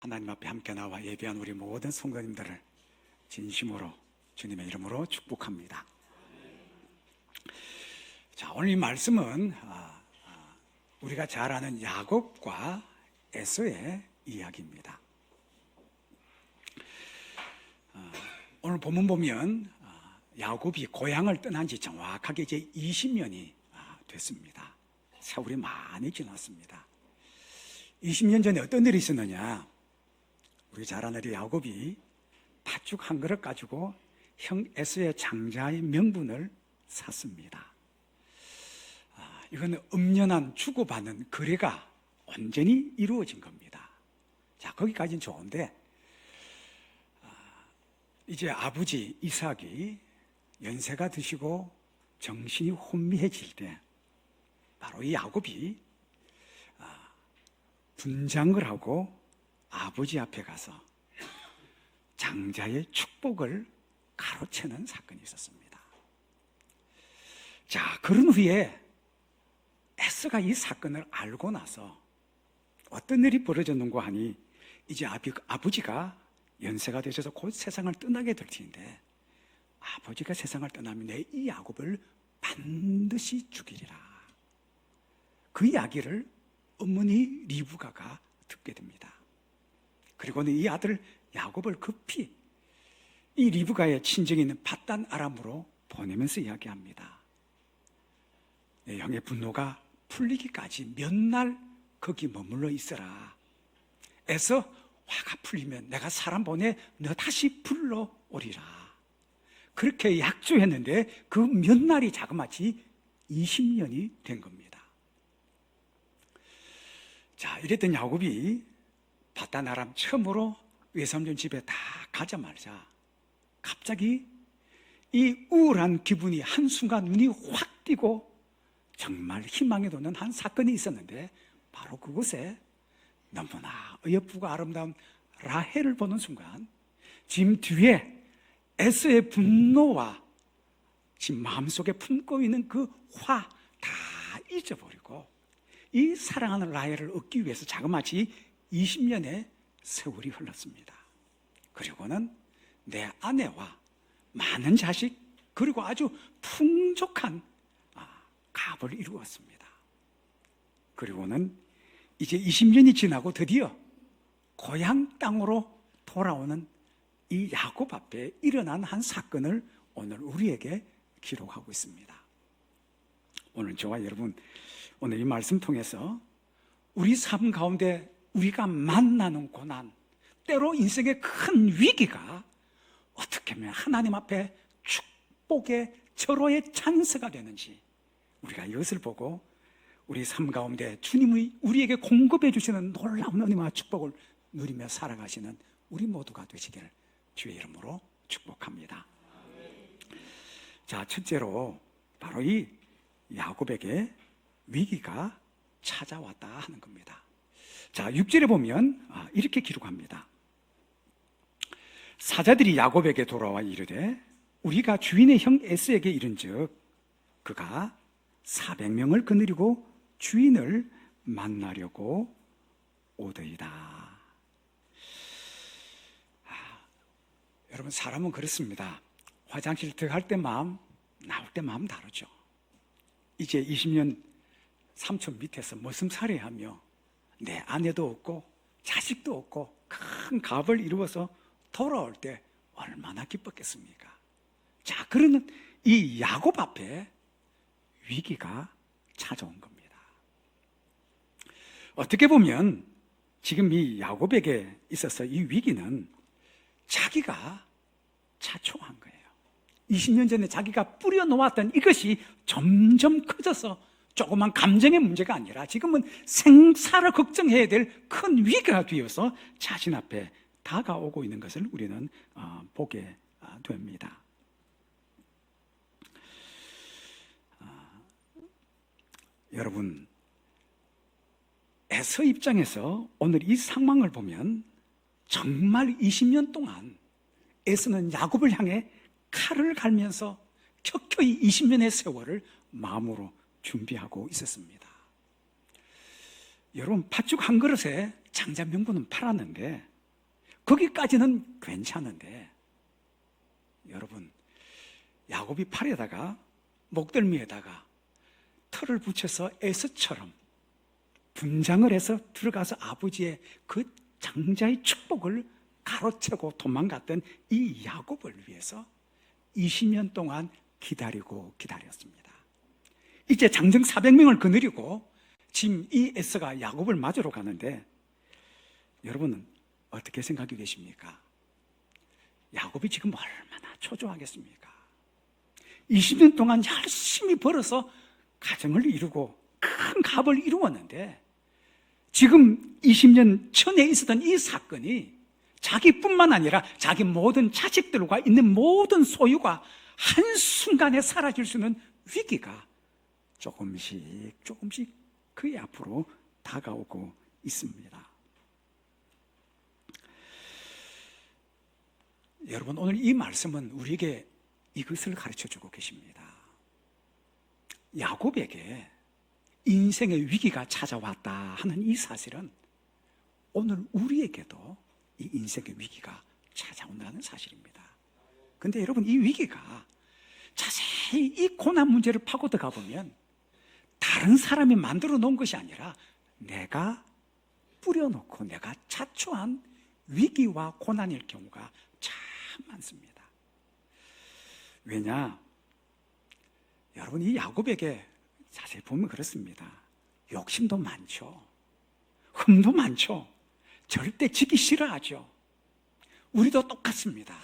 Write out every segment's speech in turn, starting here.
하나님 앞에 함께 나와 예배한 우리 모든 성도님들을 진심으로 주님의 이름으로 축복합니다. 자, 오늘 이 말씀은 우리가 잘 아는 야곱과 에서의 이야기입니다. 오늘 본문 보면 야곱이 고향을 떠난 지 정확하게 이제 20년이 됐습니다. 세월이 많이 지났습니다. 20년 전에 어떤 일이 있었느냐? 우리 잘 아는 야곱이 팥죽 한 그릇 가지고 형 에서의 장자의 명분을 샀습니다. 이거는 엄연한 주고받는 거래가 완전히 이루어진 겁니다. 자, 거기까지는 좋은데 이제 아버지 이삭이 연세가 드시고 정신이 혼미해질 때 바로 이 야곱이 분장을 하고 아버지 앞에 가서 장자의 축복을 가로채는 사건이 있었습니다. 자, 그런 후에 에서가 이 사건을 알고 나서 어떤 일이 벌어졌는가 하니 이제 아버지가 연세가 되셔서 곧 세상을 떠나게 될 텐데 아버지가 세상을 떠나면 내 이 야곱을 반드시 죽이리라. 그 이야기를 어머니 리브가가 듣게 됩니다. 그리고는 이 아들 야곱을 급히 이 리브가의 친정인 밧단 아람으로 보내면서 이야기합니다. 내 형의 분노가 풀리기까지 몇 날 거기 머물러 있어라. 에서 화가 풀리면 내가 사람 보내 너 다시 불러오리라. 그렇게 약조했는데 그 몇 날이 자그마치 20년이 된 겁니다. 자, 이랬던 야곱이 밧단 아람 처음으로 외삼촌 집에 다 가자마자 갑자기 이 우울한 기분이 한순간 눈이 확 띄고 정말 희망이 돋는 한 사건이 있었는데 바로 그곳에 너무나 어여쁘고 아름다운 라헬을 보는 순간 지금 뒤에 에서의 분노와 지금 마음속에 품고 있는 그 화 다 잊어버리고 이 사랑하는 라헬을 얻기 위해서 자그마치 20년의 세월이 흘렀습니다. 그리고는 내 아내와 많은 자식 그리고 아주 풍족한 갑을 이루었습니다. 그리고는 이제 20년이 지나고 드디어 고향 땅으로 돌아오는 이 야곱 앞에 일어난 한 사건을 오늘 우리에게 기록하고 있습니다. 오늘 저와 여러분 오늘 이 말씀 통해서 우리 삶 가운데 우리가 만나는 고난, 때로 인생의 큰 위기가 어떻게 하면 하나님 앞에 축복의 절호의 찬스가 되는지 우리가 이것을 보고 우리 삶 가운데 주님이 우리에게 공급해 주시는 놀라운 은혜와 축복을 누리며 살아가시는 우리 모두가 되시기를 주의 이름으로 축복합니다. 자, 첫째로 바로 이 야곱에게 위기가 찾아왔다 하는 겁니다. 자, 6절에 보면 이렇게 기록합니다. 사자들이 야곱에게 돌아와 이르되 우리가 주인의 형 에서에게 이른즉 그가 400명을 거느리고 주인을 만나려고 오더이다. 여러분, 사람은 그렇습니다. 화장실 들어갈 때 마음, 나올 때 마음 다르죠. 이제 20년 삼촌 밑에서 머슴살이 하며 내 아내도 없고 자식도 없고 큰 갑을 이루어서 돌아올 때 얼마나 기뻤겠습니까? 자, 그러는 이 야곱 앞에 위기가 찾아온 겁니다. 어떻게 보면 지금 이 야곱에게 있어서 이 위기는 자기가 자초한 거예요. 20년 전에 자기가 뿌려놓았던 이것이 점점 커져서 조그만 감정의 문제가 아니라 지금은 생사를 걱정해야 될 큰 위기가 되어서 자신 앞에 다가오고 있는 것을 우리는 보게 됩니다. 여러분, 에서 입장에서 오늘 이 상황을 보면 정말 20년 동안 에서는 야곱을 향해 칼을 갈면서 켜켜이 20년의 세월을 마음으로 준비하고 있었습니다. 여러분, 팥죽 한 그릇에 장자 명분은 팔았는데 거기까지는 괜찮은데 여러분, 야곱이 팔에다가 목덜미에다가 털을 붙여서 에서처럼 분장을 해서 들어가서 아버지의 그 장자의 축복을 가로채고 도망갔던 이 야곱을 위해서 20년 동안 기다리고 기다렸습니다. 이제 장정 400명을 거느리고 지금 이 에서가 야곱을 맞으러 가는데 여러분은 어떻게 생각이 되십니까? 야곱이 지금 얼마나 초조하겠습니까? 20년 동안 열심히 벌어서 가정을 이루고 큰 값을 이루었는데 지금 20년 전에 있었던 이 사건이 자기뿐만 아니라 자기 모든 자식들과 있는 모든 소유가 한순간에 사라질 수 있는 위기가 조금씩 그의 앞으로 다가오고 있습니다. 여러분, 오늘 이 말씀은 우리에게 이것을 가르쳐주고 계십니다. 야곱에게 인생의 위기가 찾아왔다 하는 이 사실은 오늘 우리에게도 이 인생의 위기가 찾아온다는 사실입니다. 근데 여러분, 이 위기가 자세히 이 고난 문제를 파고 들어가 보면 다른 사람이 만들어 놓은 것이 아니라 내가 뿌려놓고 내가 자초한 위기와 고난일 경우가 참 많습니다. 왜냐? 여러분, 이 야곱에게 자세히 보면 그렇습니다. 욕심도 많죠. 흠도 많죠. 절대 지기 싫어하죠. 우리도 똑같습니다.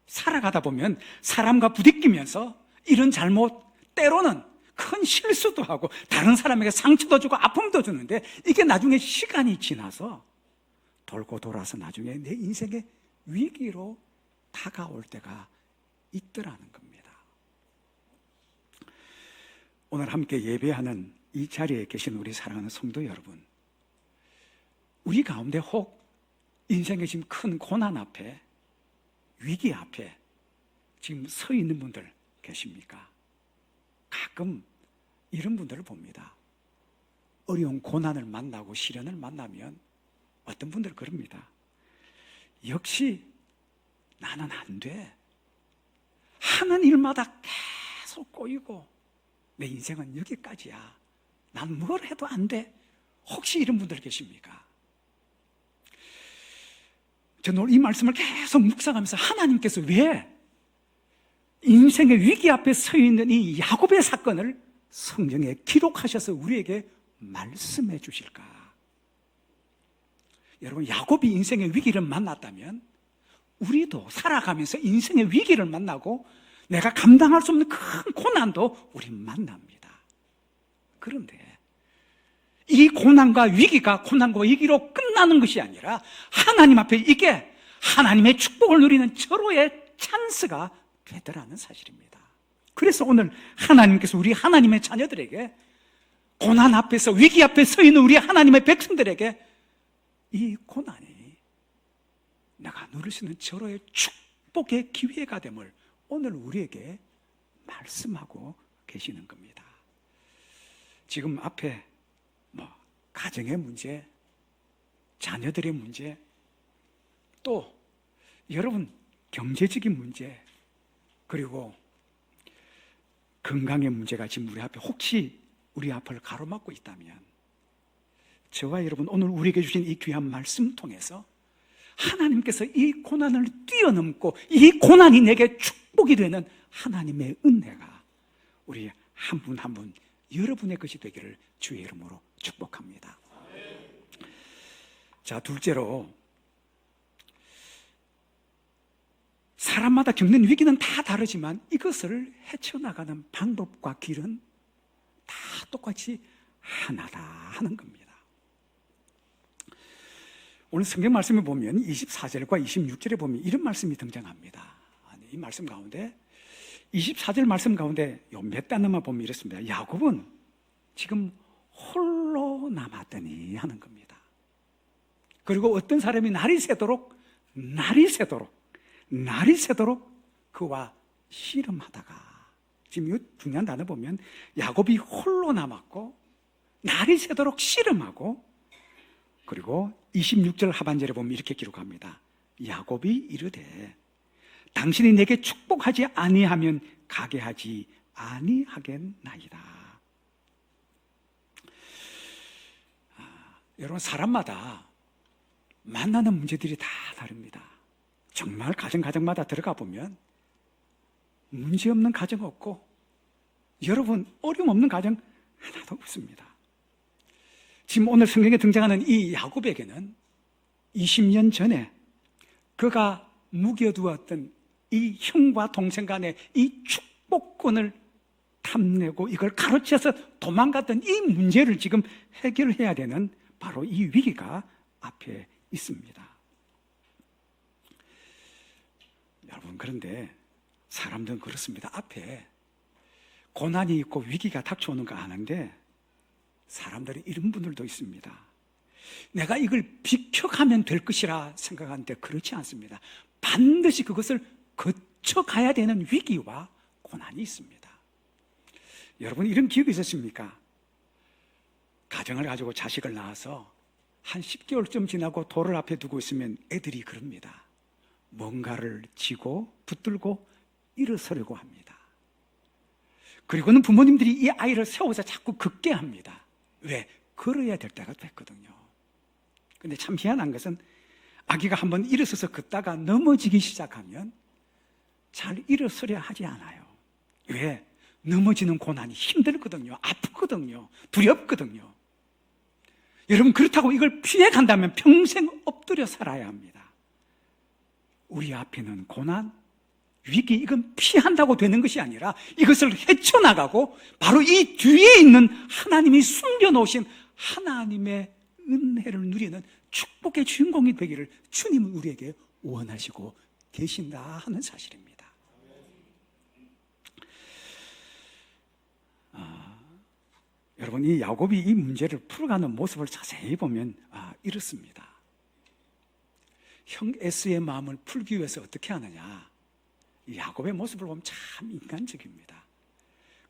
살아가다 보면 사람과 부딪히면서 이런 잘못, 때로는 큰 실수도 하고 다른 사람에게 상처도 주고 아픔도 주는데 이게 나중에 시간이 지나서 돌고 돌아서 나중에 내 인생의 위기로 다가올 때가 있더라는 겁니다. 오늘 함께 예배하는 이 자리에 계신 우리 사랑하는 성도 여러분, 우리 가운데 혹 인생의 지금 큰 고난 앞에, 위기 앞에 지금 서 있는 분들 계십니까? 가끔 이런 분들을 봅니다. 어려운 고난을 만나고 시련을 만나면 어떤 분들 그럽니다. 역시 나는 안 돼. 하는 일마다 계속 꼬이고 내 인생은 여기까지야. 난 뭘 해도 안 돼. 혹시 이런 분들 계십니까? 저는 오늘 이 말씀을 계속 묵상하면서 하나님께서 왜 인생의 위기 앞에 서 있는 이 야곱의 사건을 성경에 기록하셔서 우리에게 말씀해 주실까? 여러분, 야곱이 인생의 위기를 만났다면 우리도 살아가면서 인생의 위기를 만나고 내가 감당할 수 없는 큰 고난도 우리 만납니다. 그런데 이 고난과 위기가 고난과 위기로 끝나는 것이 아니라 하나님 앞에 이게 하나님의 축복을 누리는 절호의 찬스가 되더라는 사실입니다. 그래서 오늘 하나님께서 우리 하나님의 자녀들에게 고난 앞에서 위기 앞에 서 있는 우리 하나님의 백성들에게 이 고난이 내가 누릴 수 있는 절호의 축복의 기회가 됨을 오늘 우리에게 말씀하고 계시는 겁니다. 지금 앞에 가정의 문제, 자녀들의 문제, 또 여러분 경제적인 문제, 그리고 건강의 문제가 지금 우리 앞에 혹시 우리 앞을 가로막고 있다면 저와 여러분 오늘 우리에게 주신 이 귀한 말씀 통해서 하나님께서 이 고난을 뛰어넘고 이 고난이 내게 축복이 되는 하나님의 은혜가 우리 한 분 한 분 여러분의 것이 되기를 주의 이름으로 축복합니다. 자, 둘째로 사람마다 겪는 위기는 다 다르지만 이것을 헤쳐나가는 방법과 길은 다 똑같이 하나다 하는 겁니다. 오늘 성경 말씀을 보면 24절과 26절에 보면 이런 말씀이 등장합니다. 이 말씀 가운데 24절 말씀 가운데 몇 단어만 보면 이렇습니다. 야곱은 지금 홀로 남았더니 하는 겁니다. 그리고 어떤 사람이 날이 새도록 그와 씨름하다가, 지금 이 중요한 단어 보면 야곱이 홀로 남았고 날이 새도록 씨름하고, 그리고 26절 하반절에 보면 이렇게 기록합니다. 야곱이 이르되 당신이 내게 축복하지 아니하면 가게 하지 아니하겠나이다. 여러분, 사람마다 만나는 문제들이 다 다릅니다. 정말 가정마다 들어가 보면 문제 없는 가정 없고, 여러분 어려움 없는 가정 하나도 없습니다. 지금 오늘 성경에 등장하는 이 야곱에게는 20년 전에 그가 묵여두었던 이 형과 동생 간의 이 축복권을 탐내고 이걸 가로채서 도망갔던 이 문제를 지금 해결해야 되는 바로 이 위기가 앞에 있습니다. 여러분, 그런데 사람들은 그렇습니다. 앞에 고난이 있고 위기가 닥쳐오는 거 아는데 사람들이 이런 분들도 있습니다. 내가 이걸 비켜가면 될 것이라 생각하는데 그렇지 않습니다. 반드시 그것을 거쳐가야 되는 위기와 고난이 있습니다. 여러분, 이런 기억이 있으십니까? 가정을 가지고 자식을 낳아서 한 10개월쯤 지나고 돌을 앞에 두고 있으면 애들이 그럽니다. 뭔가를 쥐고 붙들고 일어서려고 합니다. 그리고는 부모님들이 이 아이를 세워서 자꾸 걷게 합니다. 왜? 걸어야 될 때가 됐거든요. 근데 참 희한한 것은 아기가 한번 일어서서 걷다가 넘어지기 시작하면 잘 일어서려 하지 않아요. 왜? 넘어지는 고난이 힘들거든요. 아프거든요. 두렵거든요. 여러분, 그렇다고 이걸 피해 간다면 평생 엎드려 살아야 합니다. 우리 앞에는 고난, 위기, 이건 피한다고 되는 것이 아니라 이것을 헤쳐나가고 바로 이 뒤에 있는 하나님이 숨겨놓으신 하나님의 은혜를 누리는 축복의 주인공이 되기를 주님은 우리에게 원하시고 계신다 하는 사실입니다. 여러분, 이 야곱이 이 문제를 풀어가는 모습을 자세히 보면 이렇습니다. 형 에서의 마음을 풀기 위해서 어떻게 하느냐, 야곱의 모습을 보면 참 인간적입니다.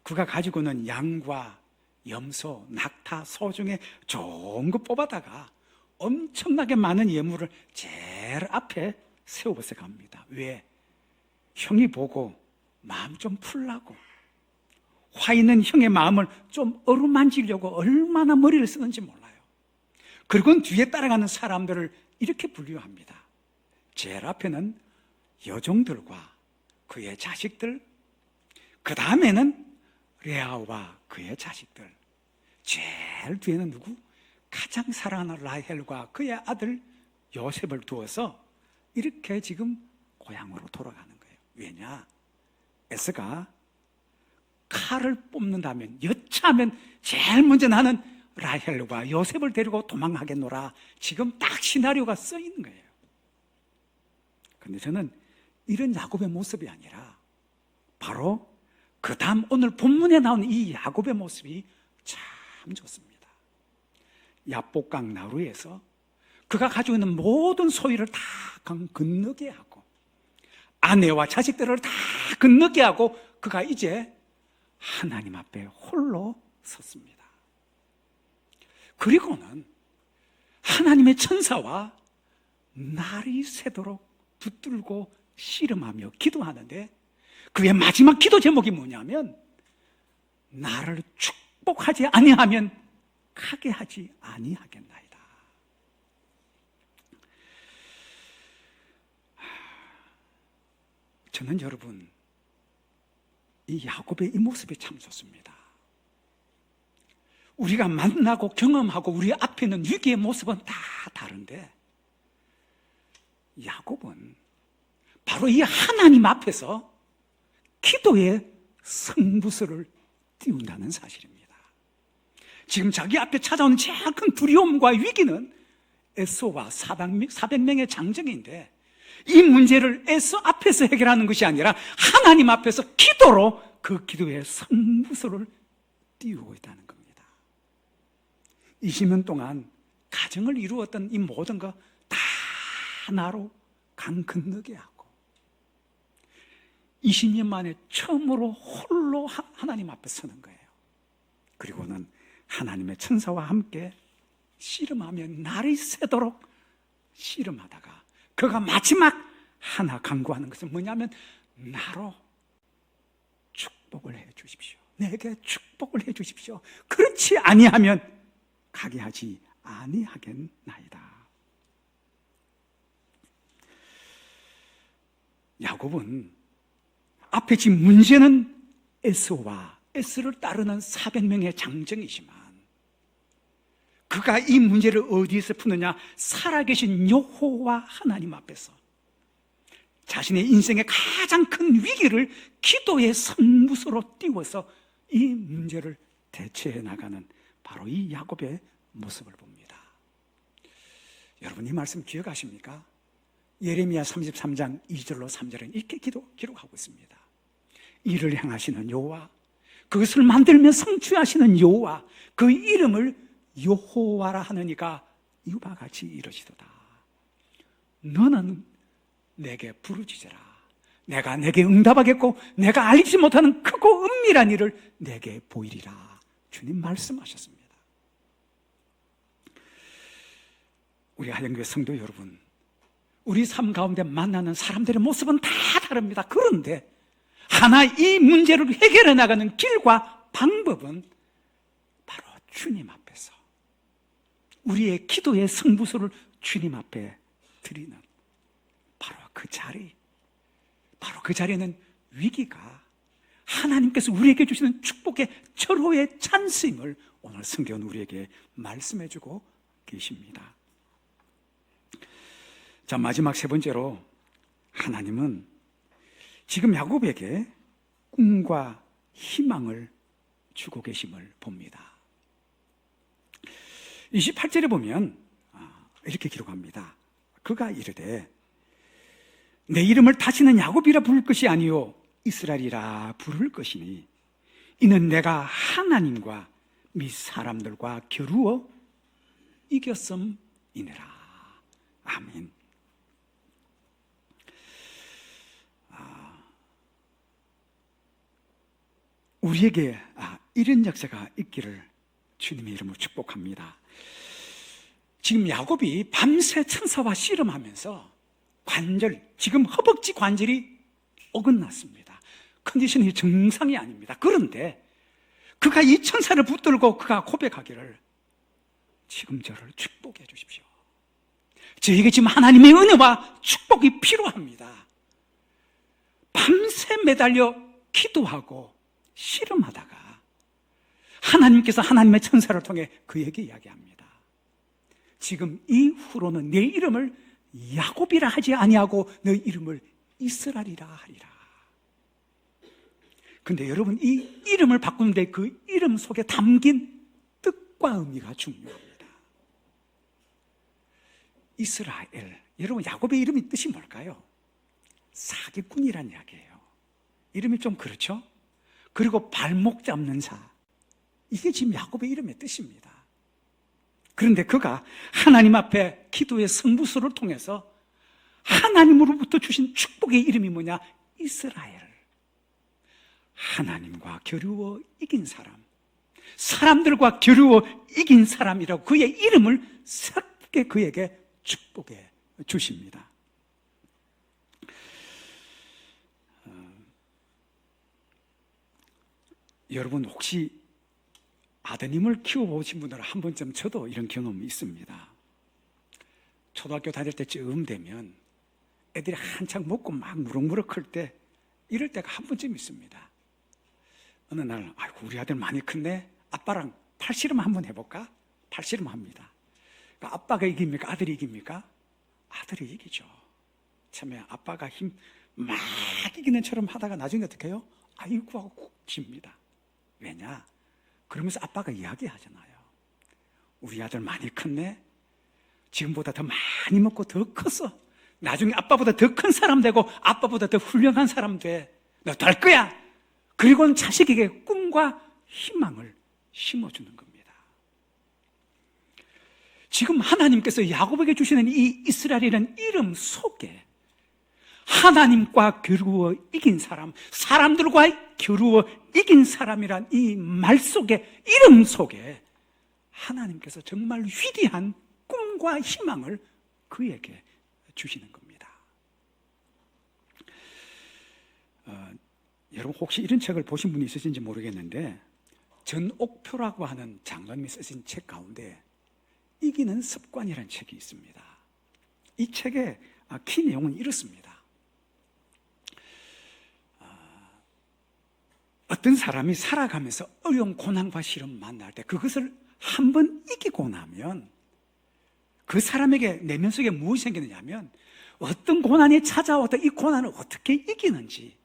그가 가지고는 양과 염소, 낙타, 소 중에 좋은 거 뽑아다가 엄청나게 많은 예물을 제일 앞에 세워서 갑니다. 왜? 형이 보고 마음 좀 풀라고, 화 있는 형의 마음을 좀 어루만지려고 얼마나 머리를 쓰는지 몰라요. 그리고 뒤에 따라가는 사람들을 이렇게 분류합니다. 제일 앞에는 여종들과 그의 자식들, 그 다음에는 레아와 그의 자식들, 제일 뒤에는 누구? 가장 사랑하는 라헬과 그의 아들 요셉을 두어서 이렇게 지금 고향으로 돌아가는 거예요. 왜냐? 에서가 칼을 뽑는다면, 여차하면 제일 먼저 나는 라헬과 요셉을 데리고 도망가겠노라, 지금 딱 시나리오가 써 있는 거예요. 그런데 저는 이런 야곱의 모습이 아니라 바로 그 다음 오늘 본문에 나오는 이 야곱의 모습이 참 좋습니다. 야복강 나루에서 그가 가지고 있는 모든 소유를 다 강 건너게 하고 아내와 자식들을 다 건너게 하고 그가 이제 하나님 앞에 홀로 섰습니다. 그리고는 하나님의 천사와 날이 새도록 붙들고 씨름하며 기도하는데, 그의 마지막 기도 제목이 뭐냐면 나를 축복하지 아니하면 가게 하지 아니하겠나이다. 저는 여러분, 이 야곱의 이 모습이 참 좋습니다. 우리가 만나고 경험하고 우리 앞에 있는 위기의 모습은 다 다른데, 야곱은 바로 이 하나님 앞에서 기도의 승부수를 띄운다는 사실입니다. 지금 자기 앞에 찾아온 제일 큰 두려움과 위기는 에서와 400명의 장정인데, 이 문제를 에서 앞에서 해결하는 것이 아니라 하나님 앞에서 기도로 그 기도의 승부수를 띄우고 있다는 겁니다. 20년 동안 가정을 이루었던 이 모든 거 다 나로 강 건너게 하고 20년 만에 처음으로 홀로 하나님 앞에 서는 거예요. 그리고는 하나님의 천사와 함께 씨름하며 날이 새도록 씨름하다가 그가 마지막 하나 강구하는 것은 뭐냐면 나로 축복을 해 주십시오. 내게 축복을 해 주십시오. 그렇지 아니하면 가게 하지 아니하겠나이다. 야곱은 앞에 지금 문제는 에서와 에서를 따르는 400명의 장정이지만 그가 이 문제를 어디에서 푸느냐? 살아계신 여호와 하나님 앞에서 자신의 인생의 가장 큰 위기를 기도의 성무소로 띄워서 이 문제를 대처해 나가는 바로 이 야곱의 모습을 봅니다. 여러분 이 말씀 기억하십니까? 예레미야 33장 2절로 3절은 이렇게 기록하고 있습니다. 이를 행하시는 여호와, 그것을 만들며 성취하시는 여호와, 그 이름을 여호와라 하느니가 이와 같이 이러시도다. 너는 내게 부르짖으라. 내가 내게 응답하겠고 내가 알지 못하는 크고 은밀한 일을 내게 보이리라. 주님 말씀하셨습니다. 우리 하영교회 성도 여러분, 우리 삶 가운데 만나는 사람들의 모습은 다 다릅니다. 그런데 하나 이 문제를 해결해 나가는 길과 방법은 바로 주님 앞에서 우리의 기도의 성부소를 주님 앞에 드리는 바로 그 자리, 바로 그 자리에는 위기가 하나님께서 우리에게 주시는 축복의 절호의 찬스임을 오늘 성경은 우리에게 말씀해 주고 계십니다. 자, 마지막 세 번째로 하나님은 지금 야곱에게 꿈과 희망을 주고 계심을 봅니다. 28절에 보면 이렇게 기록합니다. 그가 이르되 내 이름을 다시는 야곱이라 부를 것이 아니요 이스라엘이라 부를 것이니 이는 내가 하나님과 및 사람들과 겨루어 이겼음이니라. 아멘. 우리에게 이런 역사가 있기를 주님의 이름으로 축복합니다. 지금 야곱이 밤새 천사와 씨름하면서 지금 허벅지 관절이 어긋났습니다. 컨디션이 정상이 아닙니다. 그런데 그가 이 천사를 붙들고 그가 고백하기를 지금 저를 축복해 주십시오. 저에게 지금 하나님의 은혜와 축복이 필요합니다. 밤새 매달려 기도하고 씨름하다가 하나님께서 하나님의 천사를 통해 그에게 이야기합니다. 지금 이후로는 내 이름을 야곱이라 하지 아니하고 너 이름을 이스라엘이라 하리라. 근데 여러분 이 이름을 바꾸는데 그 이름 속에 담긴 뜻과 의미가 중요합니다. 이스라엘, 여러분 야곱의 이름이 뜻이 뭘까요? 사기꾼이란 이야기예요. 이름이 좀 그렇죠? 그리고 발목 잡는 자, 이게 지금 야곱의 이름의 뜻입니다. 그런데 그가 하나님 앞에 기도의 성부소를 통해서 하나님으로부터 주신 축복의 이름이 뭐냐? 이스라엘. 하나님과 겨루어 이긴 사람, 사람들과 겨루어 이긴 사람이라고 그의 이름을 새롭게 그에게 축복해 주십니다. 여러분 혹시 아드님을 키워보신 분들은 한 번쯤 저도 이런 경험이 있습니다. 초등학교 다닐 때쯤 되면 애들이 한창 먹고 막 무럭무럭 클 때 이럴 때가 한 번쯤 있습니다. 어느 날 아이고 우리 아들 많이 컸네, 아빠랑 팔씨름 한번 해볼까? 팔씨름 합니다. 그러니까 아빠가 이깁니까? 아들이 이깁니까? 아들이 이기죠. 처음에 아빠가 힘 막 이기는 처럼 하다가 나중에 어떻게 해요? 아이고 하고 쿡 집니다. 왜냐? 그러면서 아빠가 이야기하잖아요. 우리 아들 많이 컸네. 지금보다 더 많이 먹고 더 컸어. 나중에 아빠보다 더 큰 사람 되고 아빠보다 더 훌륭한 사람 돼. 너 될 거야. 그리고는 자식에게 꿈과 희망을 심어주는 겁니다. 지금 하나님께서 야곱에게 주시는 이 이스라엘이라는 이름 속에 하나님과 겨루어 이긴 사람, 사람들과 겨루어 이긴 사람이란 이 말 속에, 이름 속에 하나님께서 정말 위대한 꿈과 희망을 그에게 주시는 겁니다. 여러분 혹시 이런 책을 보신 분이 있으신지 모르겠는데 전옥표라고 하는 장로님이 쓰신 책 가운데 이기는 습관이라는 책이 있습니다. 이 책의 키 내용은 이렇습니다. 어떤 사람이 살아가면서 어려운 고난과 시련 만날 때 그것을 한번 이기고 나면 그 사람에게 내면 속에 무엇이 생기느냐면 어떤 고난이 찾아와도 이 고난을 어떻게 이기는지,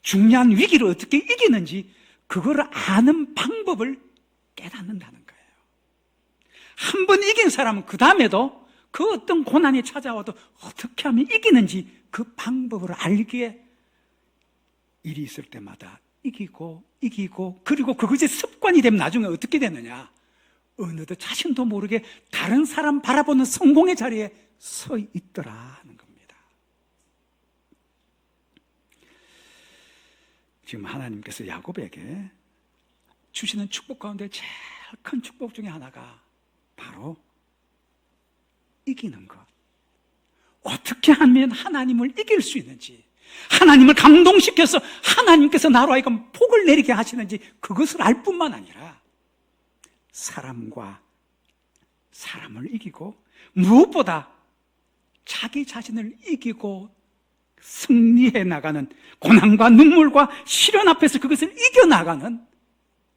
중요한 위기를 어떻게 이기는지 그걸 아는 방법을 깨닫는다는 거예요. 한 번 이긴 사람은 그 다음에도 그 어떤 고난이 찾아와도 어떻게 하면 이기는지 그 방법을 알기에 일이 있을 때마다 이기고 그리고 그것이 습관이 되면 나중에 어떻게 되느냐, 어느덧 자신도 모르게 다른 사람 바라보는 성공의 자리에 서 있더라 하는 겁니다. 지금 하나님께서 야곱에게 주시는 축복 가운데 제일 큰 축복 중에 하나가 바로 이기는 것. 어떻게 하면 하나님을 이길 수 있는지, 하나님을 감동시켜서 하나님께서 나로 하여금 복을 내리게 하시는지 그것을 알 뿐만 아니라 사람과 사람을 이기고 무엇보다 자기 자신을 이기고 승리해 나가는, 고난과 눈물과 시련 앞에서 그것을 이겨나가는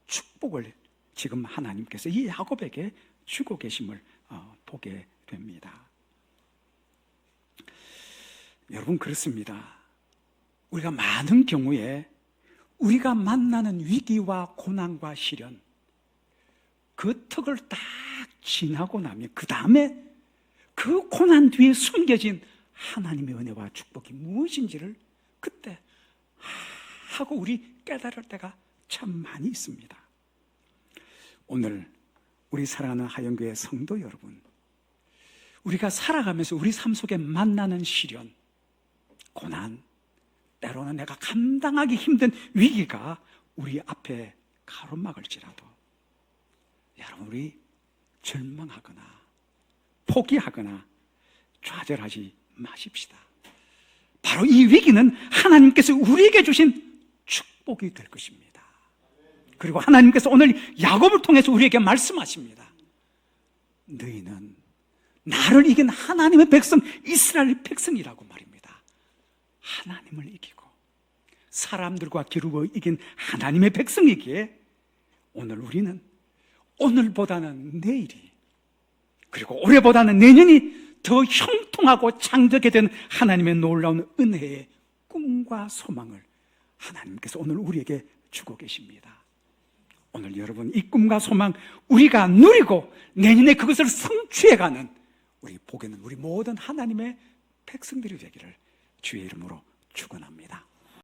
축복을 지금 하나님께서 이 야곱에게 주고 계심을 보게 됩니다. 여러분, 그렇습니다. 우리가 많은 경우에 우리가 만나는 위기와 고난과 시련, 그 턱을 딱 지나고 나면 그 다음에 그 고난 뒤에 숨겨진 하나님의 은혜와 축복이 무엇인지를 그때 하고 우리 깨달을 때가 참 많이 있습니다. 오늘 우리 사랑하는 하영교회 성도 여러분, 우리가 살아가면서 우리 삶 속에 만나는 시련, 고난, 때로는 내가 감당하기 힘든 위기가 우리 앞에 가로막을지라도 여러분, 우리 절망하거나 포기하거나 좌절하지 마십시다. 바로 이 위기는 하나님께서 우리에게 주신 축복이 될 것입니다. 그리고 하나님께서 오늘 야곱을 통해서 우리에게 말씀하십니다. 너희는 나를 이긴 하나님의 백성, 이스라엘 백성이라고 말입니다. 하나님을 이기고 사람들과 기르고 이긴 하나님의 백성이기에 오늘 우리는 오늘보다는 내일이, 그리고 올해보다는 내년이 더 형통하고 창조하게 된 하나님의 놀라운 은혜의 꿈과 소망을 하나님께서 오늘 우리에게 주고 계십니다. 오늘 여러분, 이 꿈과 소망 우리가 누리고 내년에 그것을 성취해가는 우리 복에는 우리 모든 하나님의 백성들이 되기를 주의 이름으로 축원합니다.